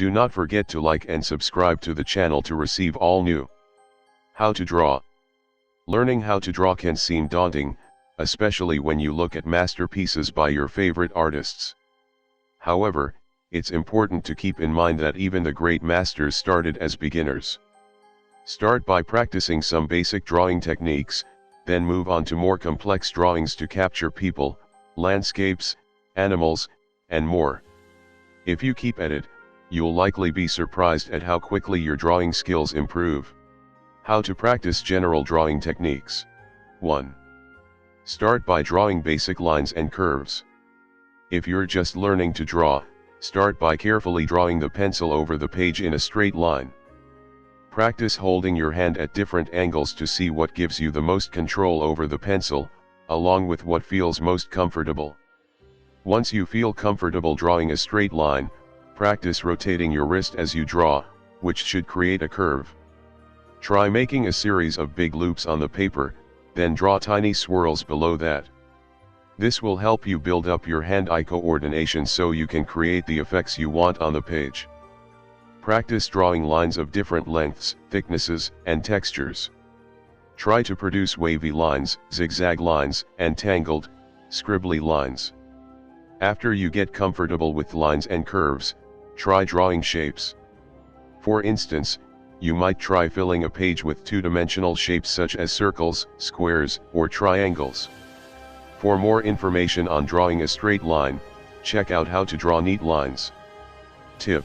Do not forget to like and subscribe to the channel to receive all new. How to draw. Learning how to draw can seem daunting, especially when you look at masterpieces by your favorite artists. However, it's important to keep in mind that even the great masters started as beginners. Start by practicing some basic drawing techniques, then move on to more complex drawings to capture people, landscapes, animals, and more. If you keep at it, you'll likely be surprised at how quickly your drawing skills improve. How to practice general drawing techniques. 1. Start by drawing basic lines and curves. If you're just learning to draw, start by carefully drawing the pencil over the page in a straight line. Practice holding your hand at different angles to see what gives you the most control over the pencil, along with what feels most comfortable. Once you feel comfortable drawing a straight line, practice rotating your wrist as you draw, which should create a curve. Try making a series of big loops on the paper, then draw tiny swirls below that. This will help you build up your hand-eye coordination so you can create the effects you want on the page. Practice drawing lines of different lengths, thicknesses, and textures. Try to produce wavy lines, zigzag lines, and tangled, scribbly lines. After you get comfortable with lines and curves, try drawing shapes. For instance, you might try filling a page with two-dimensional shapes such as circles, squares, or triangles. For more information on drawing a straight line, check out How to Draw Neat Lines. Tip: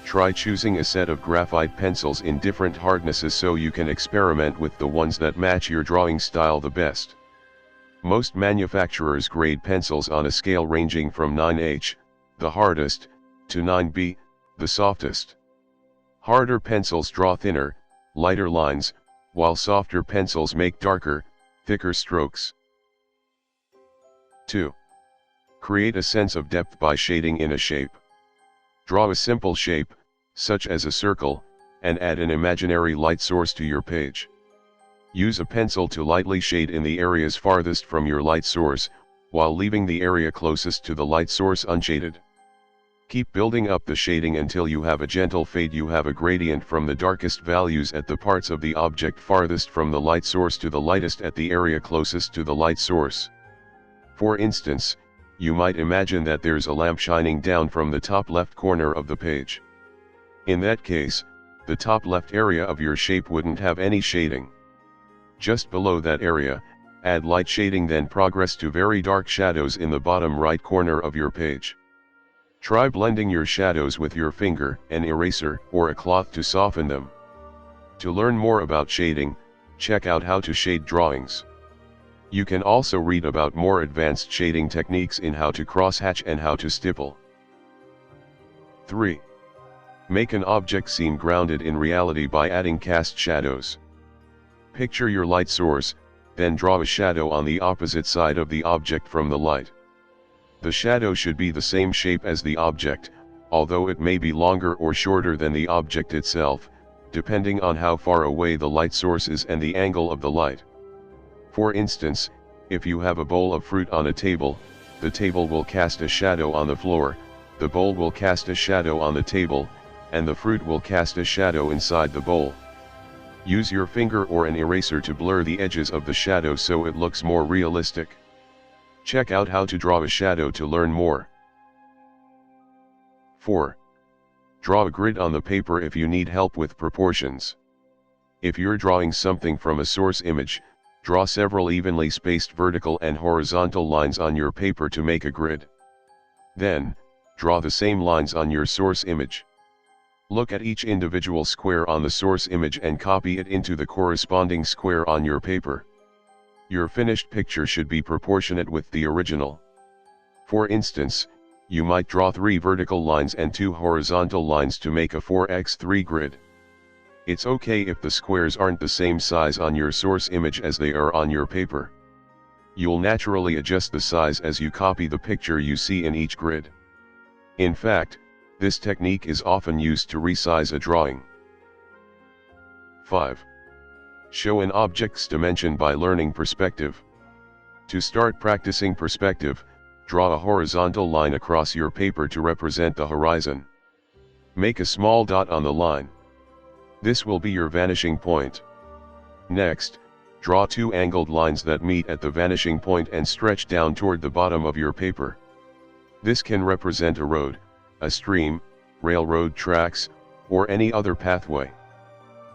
try choosing a set of graphite pencils in different hardnesses so you can experiment with the ones that match your drawing style the best. Most manufacturers grade pencils on a scale ranging from 9H, the hardest, to 9B, the softest. Harder pencils draw thinner, lighter lines, while softer pencils make darker, thicker strokes. 2. Create a sense of depth by shading in a shape. Draw a simple shape, such as a circle, and add an imaginary light source to your page. Use a pencil to lightly shade in the areas farthest from your light source, while leaving the area closest to the light source unshaded. Keep building up the shading until you have a gentle fade. You have a gradient from the darkest values at the parts of the object farthest from the light source to the lightest at the area closest to the light source. For instance, you might imagine that there's a lamp shining down from the top left corner of the page. In that case, the top left area of your shape wouldn't have any shading. Just below that area, add light shading, then progress to very dark shadows in the bottom right corner of your page. Try blending your shadows with your finger, an eraser, or a cloth to soften them. To learn more about shading, check out How to Shade Drawings. You can also read about more advanced shading techniques in How to Crosshatch and How to Stipple. 3. Make an object seem grounded in reality by adding cast shadows. Picture your light source, then draw a shadow on the opposite side of the object from the light. The shadow should be the same shape as the object, although it may be longer or shorter than the object itself, depending on how far away the light source is and the angle of the light. For instance, if you have a bowl of fruit on a table, the table will cast a shadow on the floor, the bowl will cast a shadow on the table, and the fruit will cast a shadow inside the bowl. Use your finger or an eraser to blur the edges of the shadow so it looks more realistic. Check out How to Draw a Shadow to learn more. 4. Draw a grid on the paper if you need help with proportions. If you're drawing something from a source image, draw several evenly spaced vertical and horizontal lines on your paper to make a grid. Then, draw the same lines on your source image. Look at each individual square on the source image and copy it into the corresponding square on your paper. Your finished picture should be proportionate with the original. For instance, you might draw 3 vertical lines and 2 horizontal lines to make a 4x3 grid. It's okay if the squares aren't the same size on your source image as they are on your paper. You'll naturally adjust the size as you copy the picture you see in each grid. In fact, this technique is often used to resize a drawing. 5. Show an object's dimension by learning perspective. To start practicing perspective, draw a horizontal line across your paper to represent the horizon. Make a small dot on the line. This will be your vanishing point. Next, draw two angled lines that meet at the vanishing point and stretch down toward the bottom of your paper. This can represent a road, a stream, railroad tracks, or any other pathway.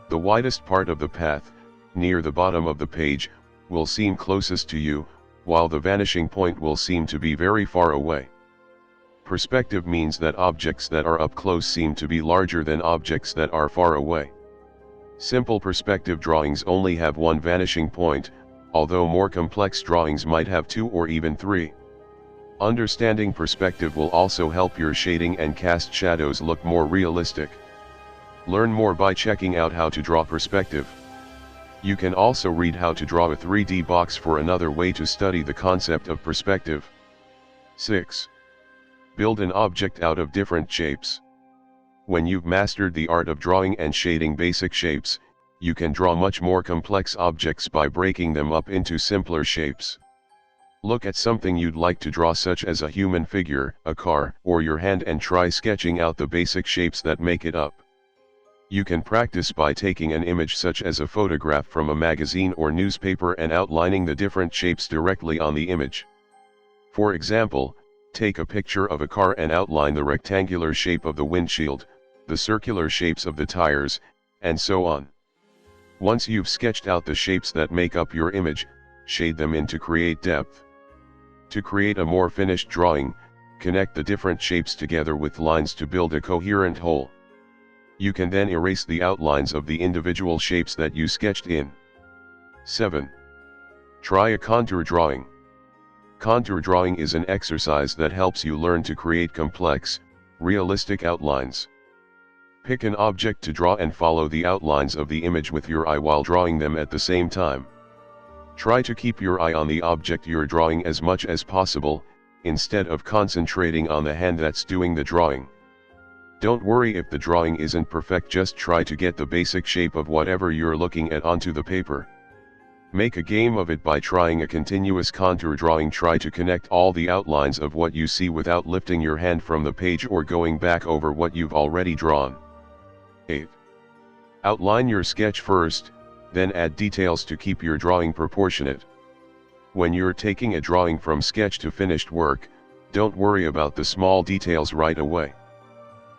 The widest part of the path, near the bottom of the page, will seem closest to you, while the vanishing point will seem to be very far away. Perspective means that objects that are up close seem to be larger than objects that are far away. Simple perspective drawings only have one vanishing point, although more complex drawings might have two or even three. Understanding perspective will also help your shading and cast shadows look more realistic. Learn more by checking out how to draw perspective. You can also read how to draw a 3D box for another way to study the concept of perspective. 6. Build an object out of different shapes. When you've mastered the art of drawing and shading basic shapes, you can draw much more complex objects by breaking them up into simpler shapes. Look at something you'd like to draw, such as a human figure, a car, or your hand, and try sketching out the basic shapes that make it up. You can practice by taking an image such as a photograph from a magazine or newspaper and outlining the different shapes directly on the image. For example, take a picture of a car and outline the rectangular shape of the windshield, the circular shapes of the tires, and so on. Once you've sketched out the shapes that make up your image, shade them in to create depth. To create a more finished drawing, connect the different shapes together with lines to build a coherent whole. You can then erase the outlines of the individual shapes that you sketched in. 7. Try a contour drawing. Contour drawing is an exercise that helps you learn to create complex, realistic outlines. Pick an object to draw and follow the outlines of the image with your eye while drawing them at the same time. Try to keep your eye on the object you're drawing as much as possible, instead of concentrating on the hand that's doing the drawing. Don't worry if the drawing isn't perfect, just try to get the basic shape of whatever you're looking at onto the paper. Make a game of it by trying a continuous contour drawing. Try to connect all the outlines of what you see without lifting your hand from the page or going back over what you've already drawn. 8. Outline your sketch first, then add details to keep your drawing proportionate. When you're taking a drawing from sketch to finished work, don't worry about the small details right away.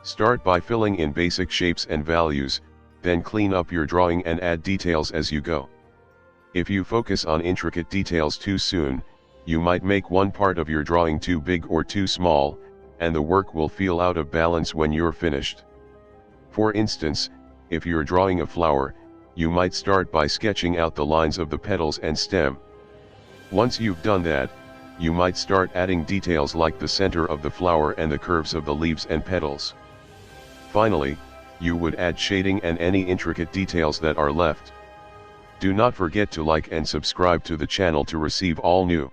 Start by filling in basic shapes and values, then clean up your drawing and add details as you go. If you focus on intricate details too soon, you might make one part of your drawing too big or too small, and the work will feel out of balance when you're finished. For instance, if you're drawing a flower, you might start by sketching out the lines of the petals and stem. Once you've done that, you might start adding details like the center of the flower and the curves of the leaves and petals. Finally, you would add shading and any intricate details that are left. Do not forget to like and subscribe to the channel to receive all new